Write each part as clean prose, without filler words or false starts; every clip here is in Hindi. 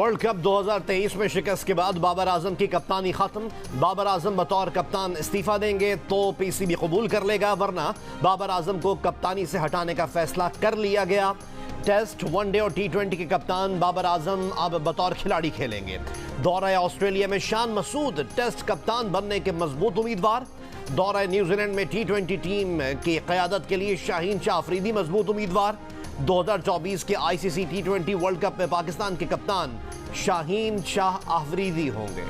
वर्ल्ड कप 2023 में शिकस्त के बाद बाबर आजम की कप्तानी खत्म। बाबर आजम बतौर कप्तान इस्तीफा देंगे तो पीसीबी कबूल कर लेगा, वरना बाबर आजम को कप्तानी से हटाने का फैसला कर लिया गया। टेस्ट, वनडे और टी20 के कप्तान बाबर आजम अब बतौर खिलाड़ी खेलेंगे। दौरा ऑस्ट्रेलिया में शान मसूद टेस्ट कप्तान बनने के मजबूत उम्मीदवार। दौरा न्यूजीलैंड में टी20 टीम की क़यादत के लिए शाहीन शाह अफरीदी मजबूत उम्मीदवार। 2024 के आईसीसी टी20 वर्ल्ड कप में पाकिस्तान के कप्तान शाहीन शाह अफरीदी होंगे।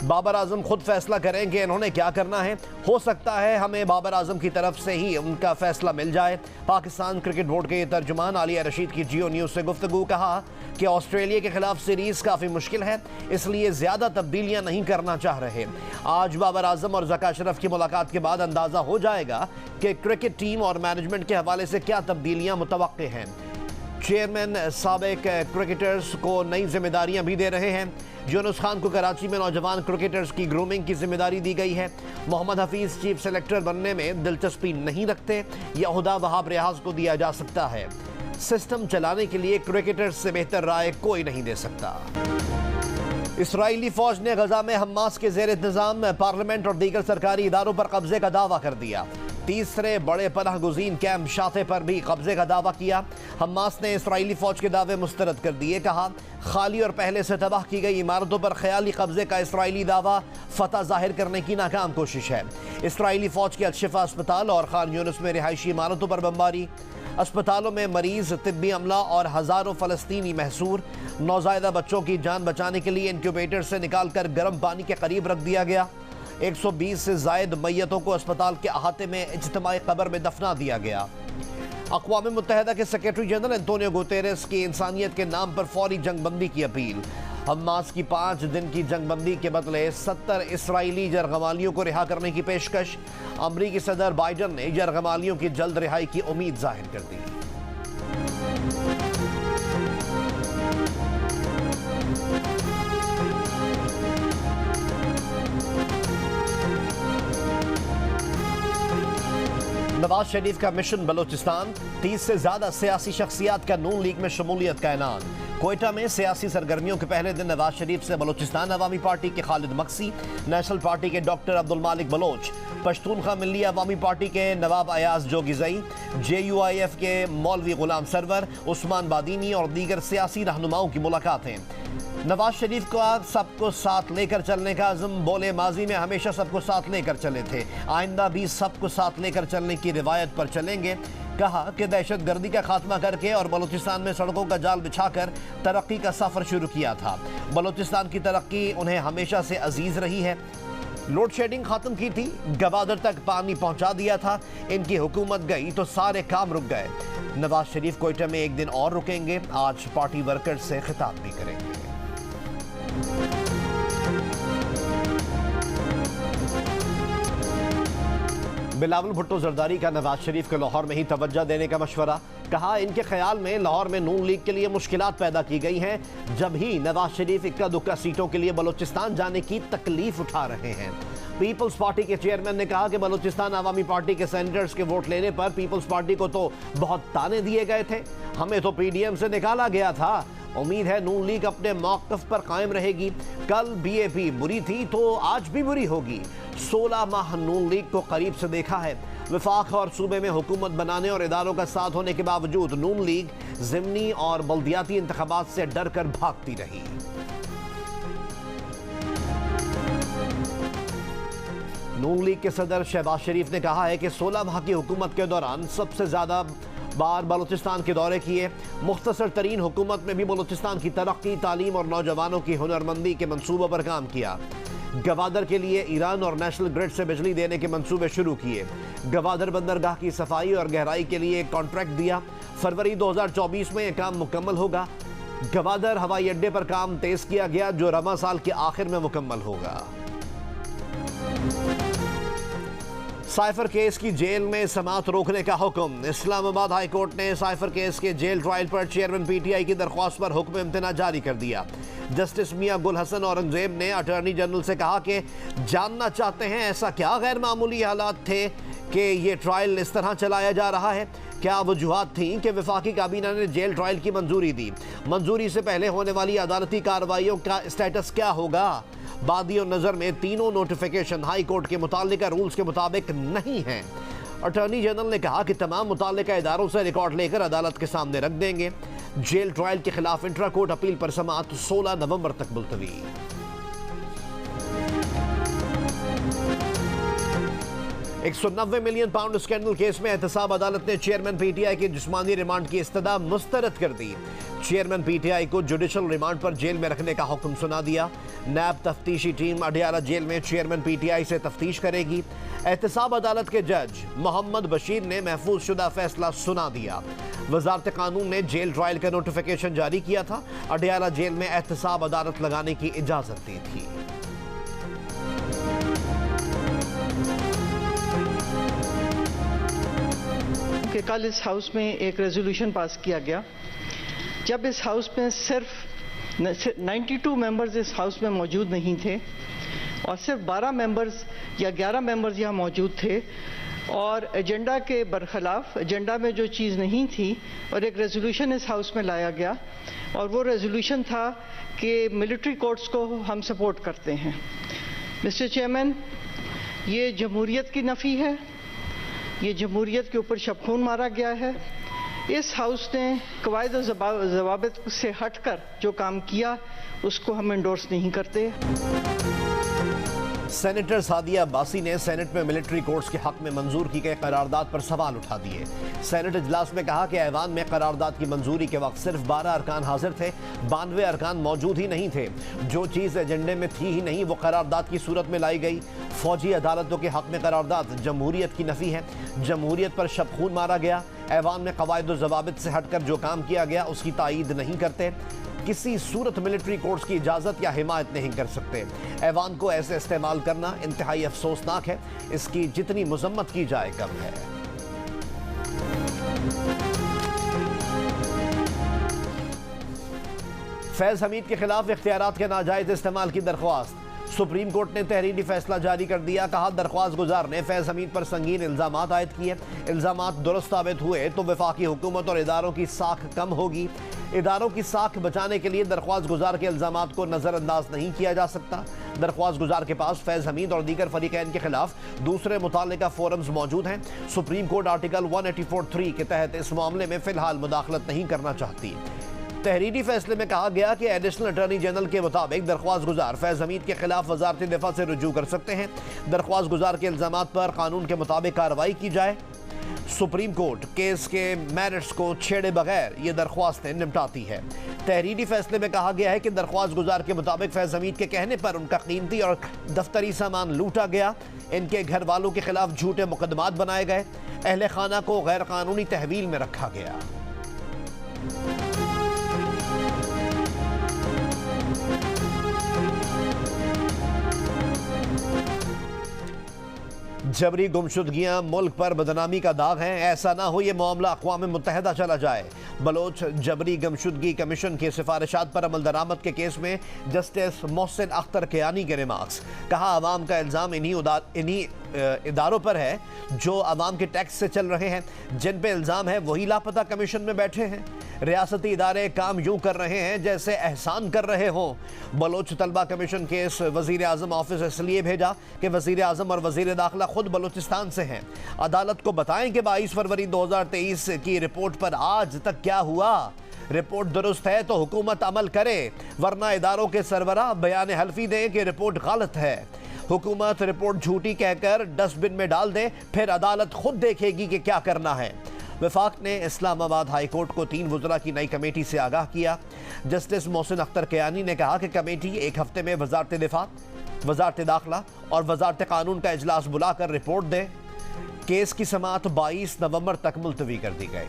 बाबर आजम खुद फैसला करें कि इन्होंने क्या करना है। हो सकता है हमें बाबर आजम की तरफ से ही उनका फैसला मिल जाए। पाकिस्तान क्रिकेट बोर्ड के तर्जुमान आलिया रशीद की जियो न्यूज़ से गुफ्तगू, कहा कि ऑस्ट्रेलिया के खिलाफ सीरीज काफ़ी मुश्किल है, इसलिए ज़्यादा तब्दीलियां नहीं करना चाह रहे। आज बाबर आजम और ज़का अशरफ की मुलाकात के बाद अंदाज़ा हो जाएगा कि क्रिकेट टीम और मैनेजमेंट के हवाले से क्या तब्दीलियां मुतवक्के हैं। चेयरमैन साबिक क्रिकेटर्स को नई जिम्मेदारियां भी दे रहे हैं। यूनुस खान को कराची में नौजवान क्रिकेटर्स की ग्रूमिंग की जिम्मेदारी दी गई है। मोहम्मद हफीज चीफ सेलेक्टर बनने में दिलचस्पी नहीं रखते, यह ओहदा वहाब रियाज को दिया जा सकता है। सिस्टम चलाने के लिए क्रिकेटर्स से बेहतर राय कोई नहीं दे सकता। इसराइली फौज ने गजा में हमास के ज़ेर इंतजाम पार्लियामेंट और दीगर सरकारी इदारों पर कब्जे का दावा कर दिया। तीसरे बड़े पनाह गुज़ीन कैंप शाते पर भी कब्जे का दावा किया। हमास ने इसराइली फौज के दावे मुस्तरद कर दिए। कहा, खाली और पहले से तबाह की गई इमारतों पर ख्याली कब्जे का इसराइली दावा फतह जाहिर करने की नाकाम कोशिश है। इसराइली फौज के अल-शिफा अस्पताल और खान यूनिस में रिहायशी इमारतों पर बमबारी। अस्पतालों में मरीज, तिब्बी अमला और हज़ारों फ़लस्तीनी महसूर। नौज़ायदा बच्चों की जान बचाने के लिए इंक्यूबेटर से निकालकर गर्म पानी के करीब रख दिया गया। 120 से ज़ायद मैयतों को अस्पताल के अहाते में इज्तिमाई कब्र में दफना दिया गया। अक़वाम मुत्तहिदा के सेक्रेटरी जनरल एंटोनियो गुतेरेस की इंसानियत के नाम पर फौरी जंगबंदी की अपील। हमास की 5 दिन की जंगबंदी के बदले 70 इसराइली जरगमालियों को रिहा करने की पेशकश। अमरीकी सदर बाइडन ने जरगमालियों की जल्द रिहाई की उम्मीद जाहिर कर दी। नवाज शरीफ का मिशन बलोचिस्तान। 30 से ज्यादा सियासी शख्सियात का नून लीग में शमूलियत का ऐलान। कोयटा में सियासी सरगर्मियों के पहले दिन नवाज शरीफ से बलोचिस्तान अवामी पार्टी के खालिद मक्सी, नेशनल पार्टी के डॉक्टर अब्दुल मालिक बलोच, पश्तूनखा मिल्ली अवामी पार्टी के नवाब अयाज जोगिजई, JUIF के मौलवी गुलाम सरवर, उस्मान बादीनी और दीगर सियासी रहनुमाओं की मुलाकातें। नवाज शरीफ का सबको साथ लेकर चलने का अज़्म। बोले, माजी में हमेशा सबको साथ लेकर चले थे, आइंदा भी सबको साथ लेकर चलने की रिवायत पर चलेंगे। कहा कि दहशत गर्दी का खात्मा करके और बलूचिस्तान में सड़कों का जाल बिछाकर तरक्की का सफ़र शुरू किया था। बलूचिस्तान की तरक्की उन्हें हमेशा से अजीज़ रही है। लोड शेडिंग ख़त्म की थी, गवादर तक पानी पहुंचा दिया था। इनकी हुकूमत गई तो सारे काम रुक गए। नवाज शरीफ कोयटा में एक दिन और रुकेंगे। आज पार्टी वर्कर्स से खिताब भी करेंगे। बिलावल भुट्टो जरदारी का नवाज शरीफ को लाहौर में ही तवज्जो देने का मशवरा। कहा, इनके ख्याल में लाहौर में नून लीग के लिए मुश्किलात पैदा की गई हैं, जब ही नवाज शरीफ इक्का दुक्का सीटों के लिए बलूचिस्तान जाने की तकलीफ उठा रहे हैं। पीपल्स पार्टी के चेयरमैन ने कहा कि बलूचिस्तान अवामी पार्टी के सेनेटर्स के वोट लेने पर पीपल्स पार्टी को तो बहुत ताने दिए गए थे, हमें तो PDM से निकाला गया था। उम्मीद है नून लीग अपने मौक़िफ़ पर कायम रहेगी। कल BAP बुरी थी तो आज भी बुरी होगी। 16 माह नून लीग को करीब से देखा है। वफाक और सूबे में हुकूमत बनाने और इदारों का साथ होने के बावजूद नून लीग ज़िमनी और बल्दियाती इंतखाबात से डर कर भागती रही। नून लीग के सदर शहबाज शरीफ ने कहा है कि 16 माह की हुकूमत के दौरान सबसे ज़्यादा बार बलूचिस्तान के दौरे किए। मुख्तसर तरीन हुकूमत में भी बलूचिस्तान की तरक्की, तालीम और नौजवानों की हुनरमंदी के मंसूबों पर काम किया। गवादर के लिए ईरान और नेशनल ग्रिड से बिजली देने के मंसूबे शुरू किए। गवादर बंदरगाह की सफाई और गहराई के लिए एक कॉन्ट्रैक्ट दिया। फरवरी 2024 में यह काम मुकम्मल होगा। गवादर हवाई अड्डे पर काम तेज किया गया, जो रमा साल के आखिर में मुकम्मल होगा। साइफर केस की जेल में समाअत रोकने का हुक्म। इस्लामाबाद हाई कोर्ट ने साइफर केस के जेल ट्रायल पर चेयरमैन PTI की दरख्वास्त पर हुक्म इम्तना जारी कर दिया। जस्टिस मियां गुल हसन औरंगजेब ने अटॉर्नी जनरल से कहा कि जानना चाहते हैं ऐसा क्या गैर मामूली हालात थे कि ये ट्रायल इस तरह चलाया जा रहा है। क्या वजूहात थी कि वफाकी काबीना ने जेल ट्रायल की मंजूरी दी? मंजूरी से पहले होने वाली अदालती कार्रवाइयों का स्टेटस क्या होगा? बादियों नजर में तीनों नोटिफिकेशन हाई कोर्ट के मुतालिका रूल्स के मुताबिक नहीं है। अटॉर्नी जनरल ने कहा कि तमाम मुतालिका इदारों से रिकॉर्ड लेकर अदालत के सामने रख देंगे। जेल ट्रायल के खिलाफ इंट्रा कोर्ट अपील पर समाअत 16 नवंबर तक मुलतवी। £190 मिलियन स्कैंडल केस में एहतसाब अदालत ने चेयरमैन पीटीआई की जिस्मानी रिमांड की इस्तदा मुस्तरद कर दी। चेयरमैन पीटीआई को जुडिशल रिमांड पर जेल में रखने का हुक्म सुना दिया। नैब तफ्तीशी टीम अडियाला जेल में चेयरमैन पीटीआई से तफ्तीश करेगी। एहतसाब अदालत के जज मोहम्मद बशीर ने महफूज शुदा फैसला सुना दिया। वजारत कानून ने जेल ट्रायल का नोटिफिकेशन जारी किया था। अडियाला जेल में एहतसाब अदालत लगाने की इजाजत दी थी। कि कल इस हाउस में एक रेजोल्यूशन पास किया गया। जब इस हाउस में सिर्फ 92 मेंबर्स इस हाउस में मौजूद नहीं थे और सिर्फ 12 मेंबर्स या 11 मेंबर्स यहाँ मौजूद थे और एजेंडा के बरखिलाफ एजेंडा में जो चीज़ नहीं थी और एक रेजोल्यूशन इस हाउस में लाया गया और वो रेजोल्यूशन था कि मिलिट्री कोर्ट्स को हम सपोर्ट करते हैं। मिस्टर चेयरमैन, ये जमहूरियत की नफ़ी है, ये जमहूरियत के ऊपर शबखून मारा गया है। इस हाउस ने कवायद और ज़वाबित से हटकर जो काम किया उसको हम एंडोर्स नहीं करते। सेनेटर सादिया अब्बासी ने सेनेट में मिलिट्री कोर्ट्स के हक में मंजूर की गई करारदाद पर सवाल उठा दिए। सेनेट इजलास में कहा कि ऐवान में करारदाद की मंजूरी के वक्त सिर्फ 12 अरकान हाजिर थे, 92 अरकान मौजूद ही नहीं थे। जो चीज़ एजेंडे में थी ही नहीं वो करारदाद की सूरत में लाई गई। फौजी अदालतों के हक में करारदाद जमहूरियत की नफ़ी है। जमहूरियत पर शबखून मारा गया। ऐवान में कवायद और ज़वाबित से हटकर जो काम किया गया उसकी तायीद नहीं करते। किसी सूरत मिलिट्री कोर्ट्स की इजाज़त या हिमायत नहीं कर सकते। ऐवान को ऐसे इस्तेमाल करना इंतहाई अफसोसनाक है। इसकी जितनी मजम्मत की जाए कम है। फैज हमीद के खिलाफ इख्तियारात के नाजायज इस्तेमाल की दरख्वास्त। सुप्रीम कोर्ट ने तहरीरी फैसला जारी कर दिया। कहा दरख्वास्त गुजार ने फैज हमीद पर संगीन इल्जामात आयद किए। इल्जामात दुरुस्त साबित हुए तो वफाकी हुकूमत और इदारों की साख कम होगी। इदारों की साख बचाने के लिए दरख्वास्त गुजार के इल्जामात को नज़रअंदाज नहीं किया जा सकता। दरख्वास्त गुजार के पास फैज हमीद और दीगर फरीकैन के खिलाफ दूसरे मुतालिका फोरम्स मौजूद हैं। सुप्रीम कोर्ट आर्टिकल 184(3) के तहत इस मामले में फिलहाल मुदाखलत नहीं करना चाहती। तहरीरी फैसले में कहा गया कि एडिशनल अटॉर्नी जनरल के मुताबिक दरख्वास्त गुजार फैज हमीद के खिलाफ वजारत दिफा से रुजू कर सकते हैं। दरख्वास्त गुजार के इल्जामात पर कानून के मुताबिक कार्रवाई की जाए। सुप्रीम कोर्ट केस के मेरिट्स को छेड़े बगैर ये दरख्वास्तें निपटाती है। तहरीरी फैसले में कहा गया है कि दरख्वास्त गुजार के मुताबिक फैज हमीद के कहने पर उनका कीमती और दफ्तरी सामान लूटा गया। इनके घर वालों के खिलाफ झूठे मुकदमात बनाए गए। अहले खाना को गैर कानूनी तहवील में रखा गया। जबरी गुमशुदगियां मुल्क पर बदनामी का दाग हैं। ऐसा ना हो ये मामला अक़वाम मुत्तहिदा चला जाए। बलोच जबरी गुमशुदगी कमीशन की सिफारिशात पर अमल दरामद के केस में जस्टिस मोहसिन अख्तर कियानी के रिमार्क्स। कहा आवाम का इल्ज़ाम इन्हीं इदारों पर है जो आवाम के टैक्स से चल रहे हैं। जिन पे इल्ज़ाम है वही लापता कमीशन में बैठे हैं। रियासती इदारे काम यूं कर रहे हैं जैसे एहसान कर रहे हों। बलोच तलबा कमीशन केस वज़ीर आज़म ऑफिस इसलिए भेजा कि वज़ीर आज़म और वज़ीर दाखिला खुद बलूचिस्तान से हैं। अदालत को बताएं कि 22 फरवरी 2023 की रिपोर्ट पर आज तक क्या हुआ। रिपोर्ट दुरुस्त है तो हुकूमत अमल करे, वरना इदारों के सरबराह बयान हल्फी दें कि रिपोर्ट गलत है। हुकूमत रिपोर्ट झूठी कहकर डस्टबिन में डाल दे, फिर अदालत खुद देखेगी कि क्या करना है। वफाक ने इस्लामाबाद हाई कोर्ट को 3 वज़रा की नई कमेटी से आगाह किया। जस्टिस मोहसिन अख्तर कियानी ने कहा कि कमेटी 1 हफ्ते में वजारत दिफा, वजारत दाखिला और वजारत कानून का इजलास बुलाकर रिपोर्ट दे। केस की समाअत 22 नवंबर तक मुलतवी कर दी गई।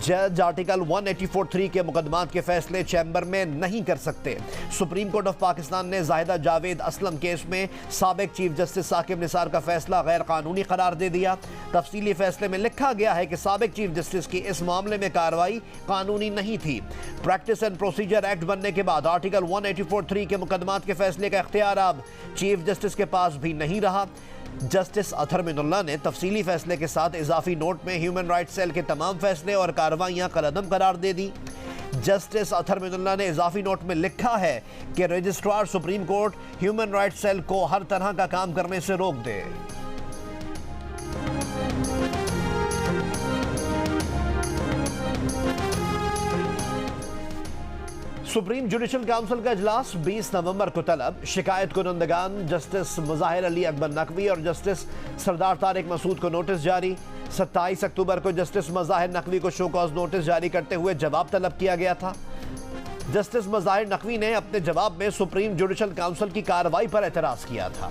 जज आर्टिकल 184(3) के मुकदमात के फैसले चैम्बर में नहीं कर सकते। सुप्रीम कोर्ट ऑफ पाकिस्तान ने जाहिदा जावेद असलम केस में साबिक चीफ जस्टिस साकिब निसार का फैसला गैर कानूनी करार दे दिया। तफसीली फैसले में लिखा गया है कि साबिक चीफ जस्टिस की इस मामले में कार्रवाई कानूनी नहीं थी। प्रैक्टिस एंड प्रोसीजर एक्ट बनने के बाद आर्टिकल 184(3) के मुकदमात के फैसले का इख्तियार अब चीफ जस्टिस के पास भी नहीं रहा। जस्टिस अतहर मिनुल्लाह ने तफसीली फैसले के साथ इजाफी नोट में ह्यूमन राइट्स सेल के तमाम फैसले और कार्रवाइयां कलअदम करार दे दी। जस्टिस अतहर मिनुल्लाह ने इजाफी नोट में लिखा है कि registrar Supreme Court human rights cell को हर तरह का काम करने से रोक दे। सुप्रीम जुडिशल काउंसिल का इजलास 20 नवंबर को तलब। शिकायत कुनंदगान जस्टिस मुजाहिर अली अकबर नकवी और जस्टिस सरदार तारिक मसूद को नोटिस जारी। 27 अक्टूबर को जस्टिस मुजाहिर नकवी को शो कॉज नोटिस जारी करते हुए जवाब तलब किया गया था। जस्टिस मुजाहिर नकवी ने अपने जवाब में सुप्रीम जुडिशल काउंसिल की कार्रवाई पर एतराज किया था।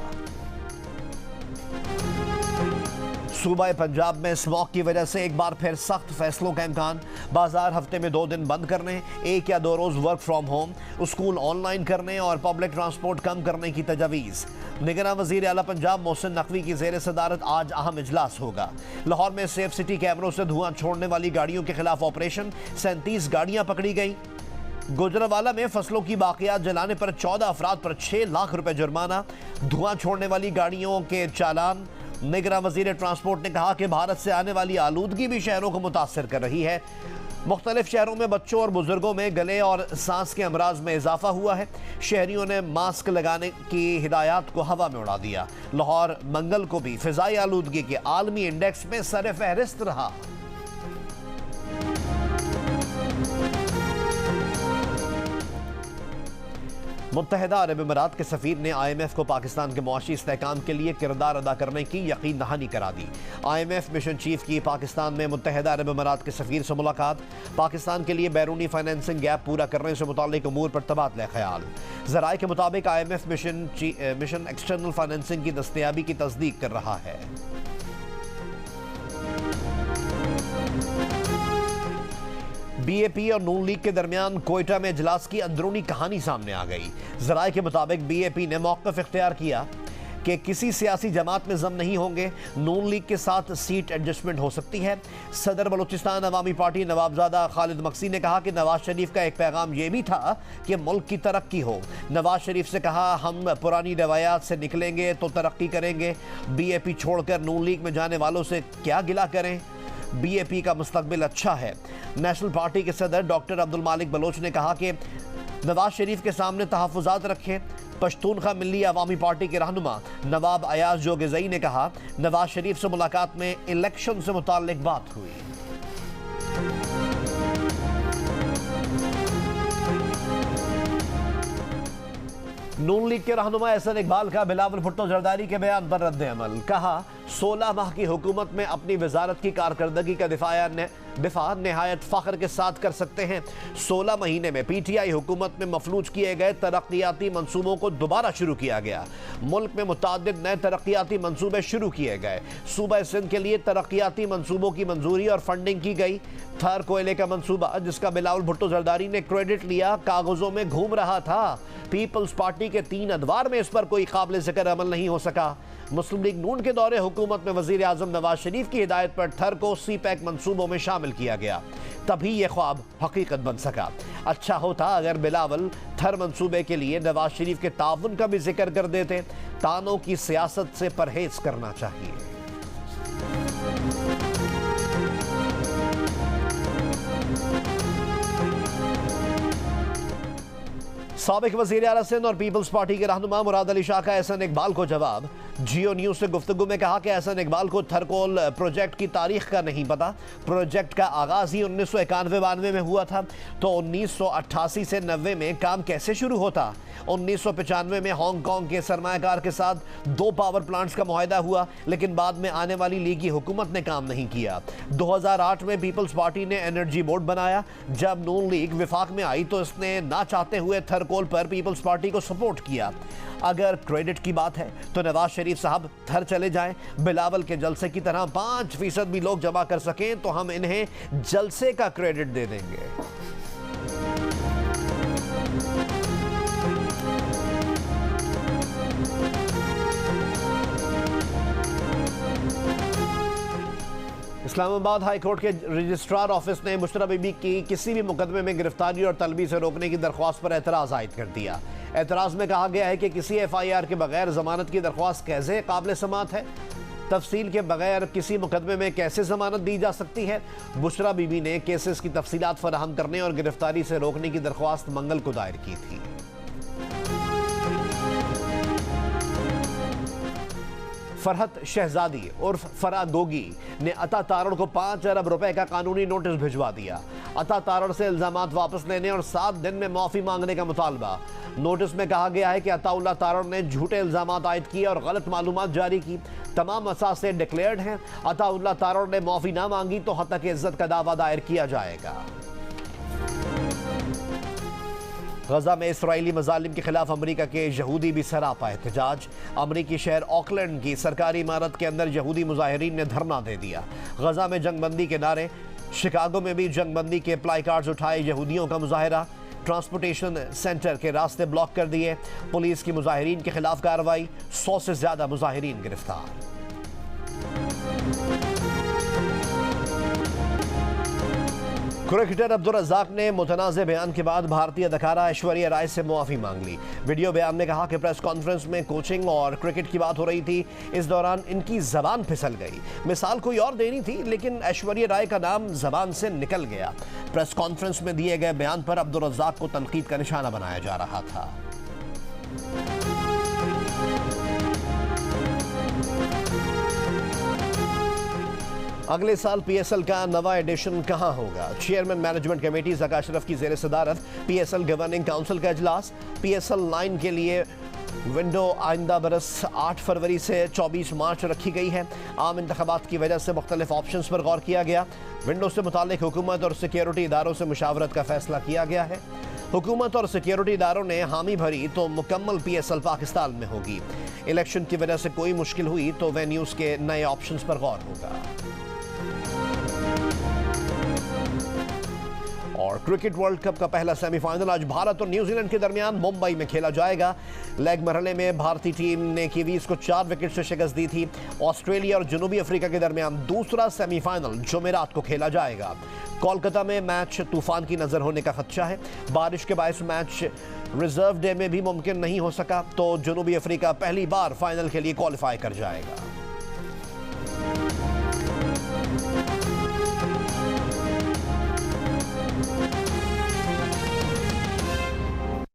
सूबा पंजाब में स्मॉग की वजह से एक बार फिर सख्त फैसलों का इम्कान। बाजार हफ्ते में 2 दिन बंद करने, 1 या 2 रोज work from home, school online करने और पब्लिक ट्रांसपोर्ट कम करने की तजवीज़। निगरान वजीर आला पंजाब मोहसिन नकवी की जेर सदारत आज अहम इजलास होगा। लाहौर में सेफ सिटी कैमरों से धुआं छोड़ने वाली गाड़ियों के खिलाफ ऑपरेशन, 37 गाड़ियां पकड़ी गई। गुजरावाला में फसलों की बाकियात जलाने पर 14 अफराद पर 6 लाख रुपए जुर्माना। धुआं छोड़ने वाली गाड़ियों के चालान। निगरान वजीर ट्रांसपोर्ट ने कहा कि भारत से आने वाली आलूदगी भी शहरों को मुतासर कर रही है। मुख्तलिफ शहरों में बच्चों और बुजुर्गों में गले और सांस के अमराज में इजाफा हुआ है। शहरियों ने मास्क लगाने की हिदायत को हवा में उड़ा दिया। लाहौर मंगल को भी फिजाई आलूदगी के आलमी इंडेक्स में सर फहरिस्त रहा। मुत्तहिदा अरब अमीरात के सफीर ने IMF को पाकिस्तान के मुआशी इस्तेहकाम के लिए किरदार अदा करने की यकीन दहानी करा दी। IMF मिशन चीफ की पाकिस्तान में मुत्तहिदा अरब अमीरात के सफीर से मुलाकात। पाकिस्तान के लिए बैरूनी फाइनेंसिंग गैप पूरा करने से मुताल्लिक उमूर पर तबादला ख्याल। ज़राए के मुताबिक IMF मिशन एक्सटर्नल फाइनेंसिंग की दस्तयाबी की तस्दीक कर रहा है। BAP और नून लीग के दरमियान कोयटा में इजलास की अंदरूनी कहानी सामने आ गई। ज़राए के मुताबिक BAP ने मौक़िफ़ इख्तियार किया कि किसी सियासी जमात में जम नहीं होंगे। नून लीग के साथ सीट एडजस्टमेंट हो सकती है। सदर बलूचिस्तान अवामी पार्टी नवाबजादा खालिद मक्सी ने कहा कि नवाज शरीफ का एक पैगाम यह भी था कि मुल्क की तरक्की हो। नवाज शरीफ से कहा, हम पुरानी रवायात से निकलेंगे तो तरक्की करेंगे। BAP छोड़कर नून लीग में जाने वालों से क्या गिला करें, BAP का मुस्तकबिल अच्छा है। नेशनल पार्टी के सदर डॉक्टर अब्दुल मालिक बलोच ने कहा कि नवाज शरीफ के सामने तहफ़्फ़ुज़ात रखें। पश्तूनखा मिल्ली अवामी पार्टी के रहनुमा नवाब अयाज जोगेज़ई ने कहा, नवाज शरीफ से मुलाकात में इलेक्शन से मुताल्लिक बात हुई। नून लीग के रहनुमा एहसन इकबाल का बिलावल भुट्टो जरदारी के बयान पर रद्द अमल। कहा, 16 माह की हुकूमत में अपनी वजारत की कारकर्दगी का दिफा नहायत फ़ख्र के साथ कर सकते हैं। 16 महीने में PTI हुकूमत में मफलूज किए गए तरक्याती मंसूबों को दोबारा शुरू किया गया। मुल्क में मुतादिद नए तरक्याती मंसूबे शुरू किए गए। सूबा सिंध के लिए तरक्याती मंसूबों की मंजूरी और फंडिंग की गई। थर कोयले का मंसूबा, जिसका बिलावल भुट्टो जरदारी ने क्रेडिट लिया, कागजों में घूम रहा था। पीपल्स पार्टी के 3 अदवार में इस पर कोई काबिल ज़िक्र अमल नहीं हो सका। मुस्लिम लीग नून के दौरे हुकूमत में वज़ीर आज़म नवाज शरीफ की हिदायत पर थर को CPEC मंसूबों में शामिल किया गया, तभी यह ख्वाब हकीकत बन सका। अच्छा होता अगर बिलावल थर मंसूबे के लिए नवाज शरीफ के ताउन का भी जिक्र कर देते। तानों की सियासत से परहेज करना चाहिए। साबिक वज़ीर आला सिंध और पीपल्स पार्टी के रहनुमा मुराद अली शाह का एहसन इकबाल को जवाब। जियो न्यूज़ से गुफ्तगू में कहा कि एहसन इकबाल को थरकोल प्रोजेक्ट की तारीख का नहीं पता। प्रोजेक्ट का आगाज़ ही 1991-92 में हुआ था, तो 1988 से 90 में काम कैसे शुरू होता। 1995 में हांगकांग के सरमायाकार के साथ 2 पावर प्लांट्स का मुआहदा हुआ, लेकिन बाद में आने वाली लीगी हुकूमत ने काम नहीं किया। 2008 में पीपल्स पार्टी ने एनर्जी बोर्ड बनाया। जब नून लीग विफाक में आई तो इसने ना चाहते हुए थरकोल पर पीपल्स पार्टी को सपोर्ट किया। अगर क्रेडिट की बात है तो नवाज शरीफ शरीफ साहब थर चले जाएं, बिलावल के जलसे की तरह 5% भी लोग जमा कर सकें तो हम इन्हें जलसे का क्रेडिट दे देंगे। इस्लामाबाद हाई कोर्ट के रजिस्ट्रार ऑफिस ने मुशर्रफ बीबी की किसी भी मुकदमे में गिरफ्तारी और तलबी से रोकने की दरख्वास्त पर एतराज़ आयद कर दिया। एतराज़ में कहा गया है कि किसी FIR के बगैर जमानत की दरख्वास्त कैसे काबिल समाअत है, तफसील के बगैर किसी मुकदमे में कैसे जमानत दी जा सकती है। मुशर्रफ बीबी ने केसेस की तफसीलात फराहम करने और गिरफ्तारी से रोकने की दरख्वास्त मंगल को दायर की थी। फरहत शहजादी उर्फ फरा गोगी ने अता तारड़ को 5 अरब रुपए का कानूनी नोटिस भिजवा दिया। अता तारड़ से इल्जामात वापस लेने और 7 दिन में माफी मांगने का मुतालबा। नोटिस में कहा गया है कि अताउल्लाह तारड़ ने झूठे इल्जामात आयद किए और गलत मालूमात जारी की। तमाम असासे डिक्लेयर्ड हैं। अताउल्लाह तारड़ ने माफी ना मांगी तो हत्या इज्जत का दावा दायर किया जाएगा। गजा में इसराइली मजालिम के खिलाफ अमरीका के यहूदी भी सरापा एहतजाज। अमरीकी शहर ऑकलैंड की सरकारी इमारत के अंदर यहूदी मुजाहिरीन ने धरना दे दिया। गजा में जंगबंदी के नारे, शिकागो में भी जंगबंदी के प्लाई कार्ड्स उठाए यहूदियों का मुजाहिरा। ट्रांसपोर्टेशन सेंटर के रास्ते ब्लॉक कर दिए। पुलिस की मुजाहिरीन के खिलाफ कार्रवाई। 100 से ज्यादा मुजाहिरीन गिरफ्तार। क्रिकेटर अब्दुल रज़ाक ने मुतनाज़ बयान के बाद भारतीय अदाकारा ऐश्वर्या राय से मुआफ़ी मांग ली। वीडियो बयान में कहा कि प्रेस कॉन्फ्रेंस में कोचिंग और क्रिकेट की बात हो रही थी, इस दौरान इनकी ज़बान फिसल गई। मिसाल कोई और देनी थी लेकिन ऐश्वर्या राय का नाम ज़बान से निकल गया। प्रेस कॉन्फ्रेंस में दिए गए बयान पर अब्दुल रज़ाक को तनकीद का निशाना बनाया जा रहा था। अगले साल PSL का नवा एडिशन कहां होगा? Chairman management committee Zaka Ashraf की ज़ेर सदारत PSL गवर्निंग काउंसिल का इजलास। PSL 9 के लिए विंडो आइंदा बरस 8 फरवरी से 24 मार्च रखी गई है। आम इंतखाबात की वजह से मुख्तलिफ ऑप्शंस पर गौर किया गया। विंडो से मुताल्लिक हुकूमत और सिक्योरिटी इदारों से मुशावरत का फैसला किया गया है। हुकूमत और सिक्योरिटी इदारों ने हामी भरी तो मुकम्मल PSL पाकिस्तान में होगी। इलेक्शन की वजह से कोई मुश्किल हुई तो वेन्यूज़ के नए ऑप्शंस पर गौर होगा। और क्रिकेट वर्ल्ड कप का पहला सेमीफाइनल आज भारत और न्यूजीलैंड के दरमियान मुंबई में खेला जाएगा। लेग मरहले में भारतीय टीम ने कीवीज को 4 विकेट से शिकस्त दी थी। ऑस्ट्रेलिया और जनूबी अफ्रीका के दरमियान दूसरा सेमीफाइनल जुमेरात को खेला जाएगा। कोलकाता में मैच तूफान की नजर होने का खदशा है। बारिश के बायस मैच रिजर्व डे में भी मुमकिन नहीं हो सका तो जनूबी अफ्रीका पहली बार फाइनल के लिए क्वालिफाई कर जाएगा।